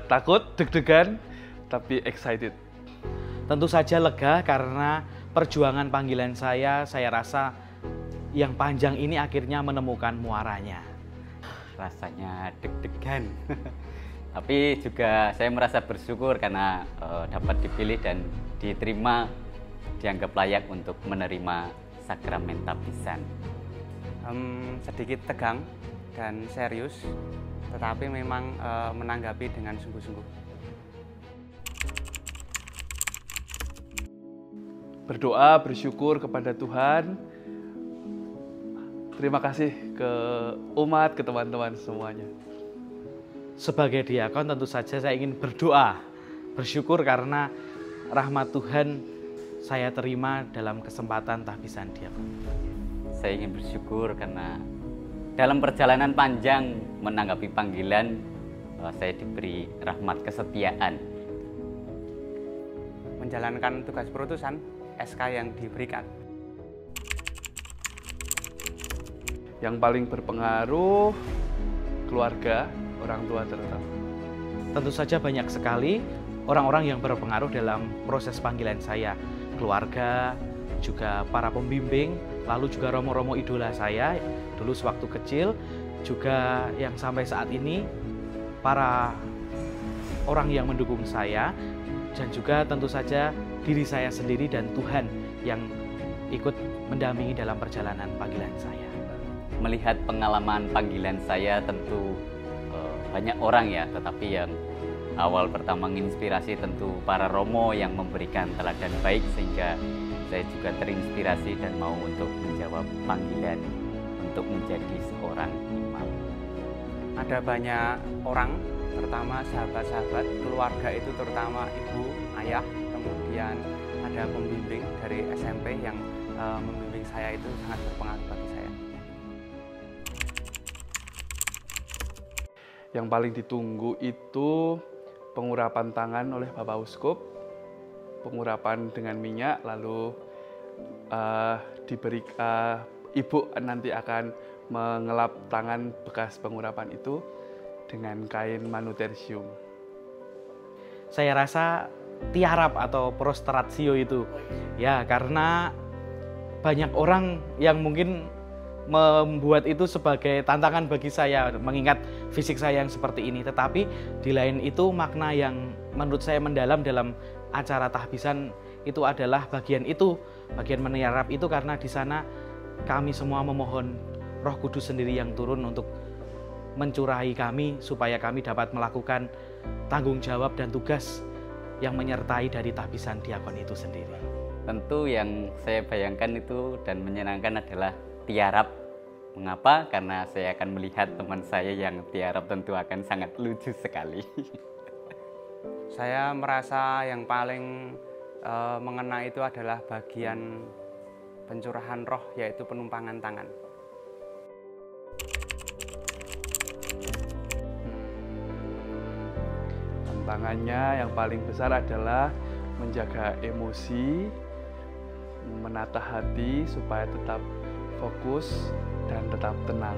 Takut, deg-degan, tapi excited. Tentu saja lega karena perjuangan panggilan saya rasa yang panjang ini akhirnya menemukan muaranya. Rasanya deg-degan. Tapi juga saya merasa bersyukur karena dapat dipilih dan diterima, dianggap layak untuk menerima sakramen tabisan. Sedikit tegang dan serius, tetapi memang menanggapi dengan sungguh-sungguh. Berdoa, bersyukur kepada Tuhan. Terima kasih ke umat, ke teman-teman semuanya. Sebagai diakon tentu saja saya ingin berdoa, bersyukur karena rahmat Tuhan saya terima dalam kesempatan tahbisan diakon. Saya ingin bersyukur karena dalam perjalanan panjang menanggapi panggilan, saya diberi rahmat kesetiaan. Menjalankan tugas perutusan, SK yang diberikan. Yang paling berpengaruh, keluarga, orang tua terutama. Tentu saja banyak sekali orang-orang yang berpengaruh dalam proses panggilan saya. Keluarga, juga para pembimbing, lalu juga romo-romo idola saya dulu sewaktu kecil, juga yang sampai saat ini para orang yang mendukung saya, dan juga tentu saja diri saya sendiri dan Tuhan yang ikut mendampingi dalam perjalanan panggilan saya. Melihat pengalaman panggilan saya tentu banyak orang ya, tetapi yang awal pertama menginspirasi tentu para romo yang memberikan teladan baik sehingga saya juga terinspirasi dan mau untuk menjawab panggilan untuk menjadi seorang imam. Ada banyak orang, terutama sahabat-sahabat, keluarga itu terutama ibu, ayah, kemudian ada pembimbing dari SMP yang membimbing saya itu sangat berpengaruh bagi saya. Yang paling ditunggu itu pengurapan tangan oleh Bapak Uskup, pengurapan dengan minyak, lalu ibu nanti akan mengelap tangan bekas pengurapan itu dengan kain manutersium. Saya rasa tiarap atau prostratio itu, ya karena banyak orang yang mungkin membuat itu sebagai tantangan bagi saya mengingat fisik saya yang seperti ini, tetapi di lain itu makna yang menurut saya mendalam dalam acara tahbisan itu adalah bagian meniarap itu, karena di sana kami semua memohon Roh Kudus sendiri yang turun untuk mencurahi kami supaya kami dapat melakukan tanggung jawab dan tugas yang menyertai dari tahbisan diakon itu sendiri. Tentu yang saya bayangkan itu dan menyenangkan adalah tiarap. Mengapa? Karena saya akan melihat teman saya yang tiarap tentu akan sangat lucu sekali. Saya merasa yang paling mengena itu adalah bagian pencurahan roh, yaitu penumpangan tangan. Tantangannya yang paling besar adalah menjaga emosi, menata hati supaya tetap fokus dan tetap tenang.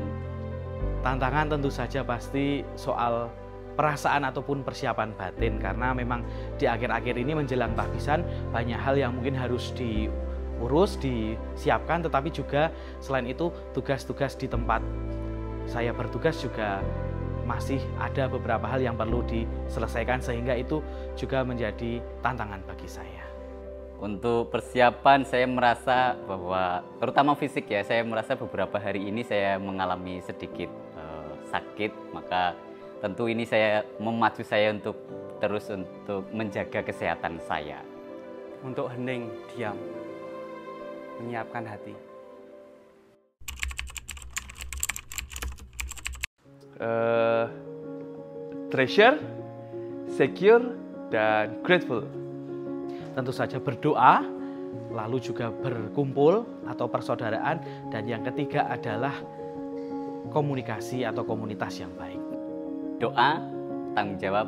Tantangan tentu saja pasti soal perasaan ataupun persiapan batin, karena memang di akhir-akhir ini menjelang tahbisan banyak hal yang mungkin harus diurus, disiapkan, tetapi juga selain itu tugas-tugas di tempat saya bertugas juga masih ada beberapa hal yang perlu diselesaikan, sehingga itu juga menjadi tantangan bagi saya. Untuk persiapan saya merasa bahwa terutama fisik ya, saya merasa beberapa hari ini saya mengalami sedikit sakit, maka tentu ini memacu saya untuk terus untuk menjaga kesehatan saya. Untuk hening, diam, menyiapkan hati. Treasure, secure, dan grateful. Tentu saja berdoa, lalu juga berkumpul atau persaudaraan, dan yang ketiga adalah komunikasi atau komunitas yang baik. Doa, tanggung jawab,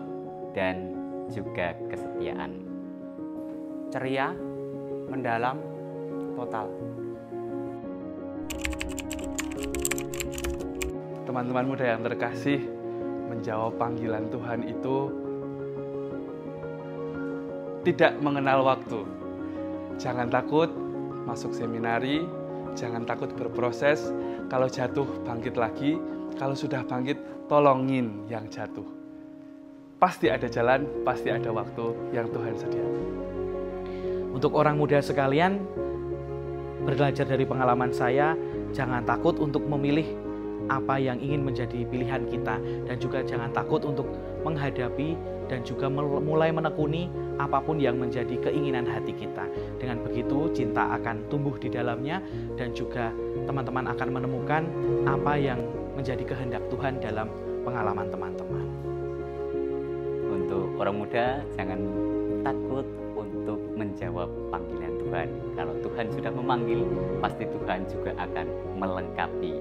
dan juga kesetiaan. Ceria, mendalam, total. Teman-teman muda yang terkasih, menjawab panggilan Tuhan itu tidak mengenal waktu. Jangan takut masuk seminari, jangan takut berproses. Kalau jatuh, bangkit lagi. Kalau sudah bangkit, tolongin yang jatuh. Pasti ada jalan, pasti ada waktu yang Tuhan sediakan. Untuk orang muda sekalian, belajar dari pengalaman saya, jangan takut untuk memilih apa yang ingin menjadi pilihan kita, dan juga jangan takut untuk menghadapi dan juga mulai menekuni apapun yang menjadi keinginan hati kita. Dengan begitu, cinta akan tumbuh di dalamnya, dan juga teman-teman akan menemukan apa yang menjadi kehendak Tuhan dalam pengalaman teman-teman. Untuk orang muda, jangan takut untuk menjawab panggilan Tuhan. Kalau Tuhan sudah memanggil, pasti Tuhan juga akan melengkapi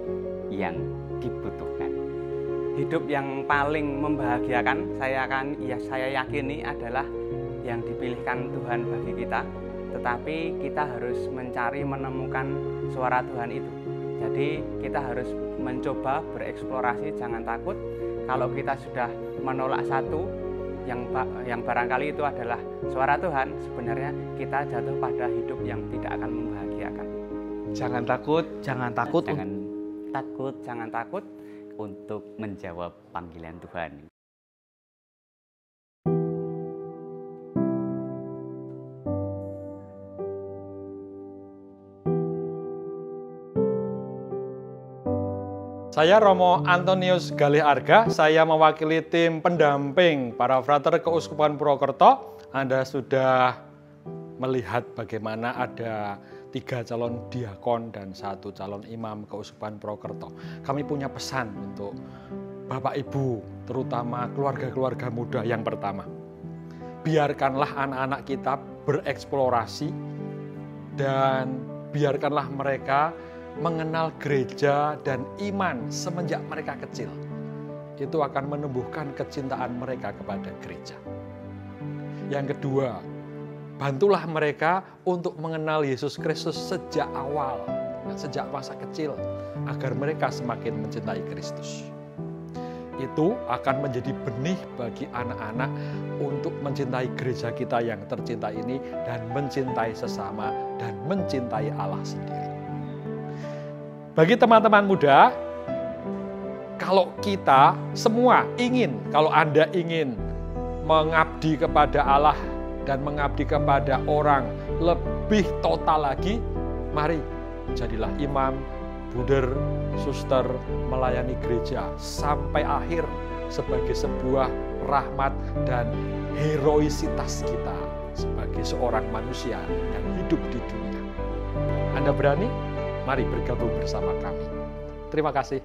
yang dibutuhkan. Hidup yang paling membahagiakan saya yakini adalah yang dipilihkan Tuhan bagi kita, tetapi kita harus menemukan suara Tuhan itu. Jadi kita harus mencoba bereksplorasi, jangan takut. Kalau kita sudah menolak satu yang barangkali itu adalah suara Tuhan, sebenarnya kita jatuh pada hidup yang tidak akan membahagiakan. Jangan takut, Jangan takut, Jangan takut untuk menjawab panggilan Tuhan. Saya Romo Antonius Galih Arga, saya mewakili tim pendamping para frater Keuskupan Purwokerto. Anda sudah melihat bagaimana ada 3 calon diakon dan 1 calon imam Keuskupan Purwokerto. Kami punya pesan untuk Bapak Ibu, terutama keluarga-keluarga muda. Yang pertama, biarkanlah anak-anak kita bereksplorasi dan biarkanlah mereka mengenal gereja dan iman semenjak mereka kecil. Itu akan menumbuhkan kecintaan mereka kepada gereja. Yang kedua, bantulah mereka untuk mengenal Yesus Kristus sejak awal, sejak masa kecil, agar mereka semakin mencintai Kristus. Itu akan menjadi benih bagi anak-anak untuk mencintai gereja kita yang tercinta ini, dan mencintai sesama, dan mencintai Allah sendiri. Bagi teman-teman muda, kalau kita semua kalau Anda ingin mengabdi kepada Allah dan mengabdi kepada orang lebih total lagi, mari jadilah imam, buder, suster, melayani gereja sampai akhir sebagai sebuah rahmat dan heroisitas kita sebagai seorang manusia yang hidup di dunia. Anda berani? Mari bergabung bersama kami. Terima kasih.